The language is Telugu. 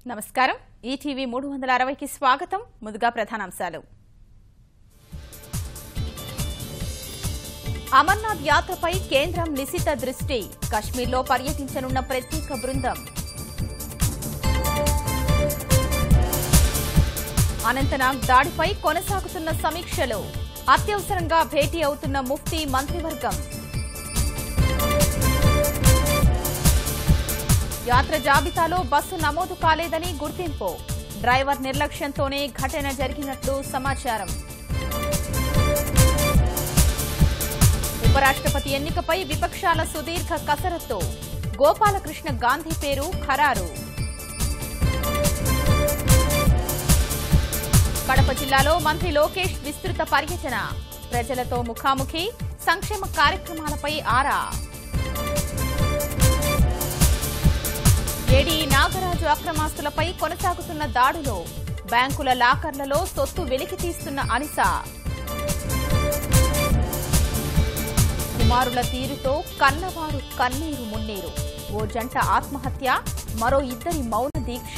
నమస్కారం ఈటీవీ 360 కి స్వాగతం ముందుగా ప్రధానాంశాలు అమర్నాథ్ యాత్రపై కేంద్రం నిశిత దృష్టి కశ్మీర్లో పర్యటించనున్న ప్రత్యేక బృందం అనంతనాగ్ దాడిపై కొనసాగుతున్న సమీక్షలు అత్యవసరంగా భేటీ అవుతున్న ముఫ్తీ మంత్రివర్గం యాత్ర జాబితాలో బస్సు నమోదు కాలేదని గుర్తింపు డ్రైవర్ నిర్లక్ష్యంతోనే ఘటన జరిగినట్లు సమాచారం ఉపరాష్ట్రపతి ఎన్నికపై విపక్షాల సుదీర్ఘ కసరత్తు గోపాలకృష్ణ గాంధీ పేరు ఖరారు కడప జిల్లాలో మంత్రి లోకేష్ విస్తృత పర్యటన ప్రజలతో ముఖాముఖి సంక్షేమ కార్యక్రమాలపై ఆరా ఏడీ నాగరాజు అక్రమాస్తులపై కొనసాగుతున్న దాడులో బ్యాంకుల లాకర్లలో సొత్తు వెలికితీస్తున్న అనిస కుమారుల తీరుతో కన్నవారు కన్నీరు మున్నీరు ఓ జంట ఆత్మహత్య మరో ఇద్దరి మౌన దీక్ష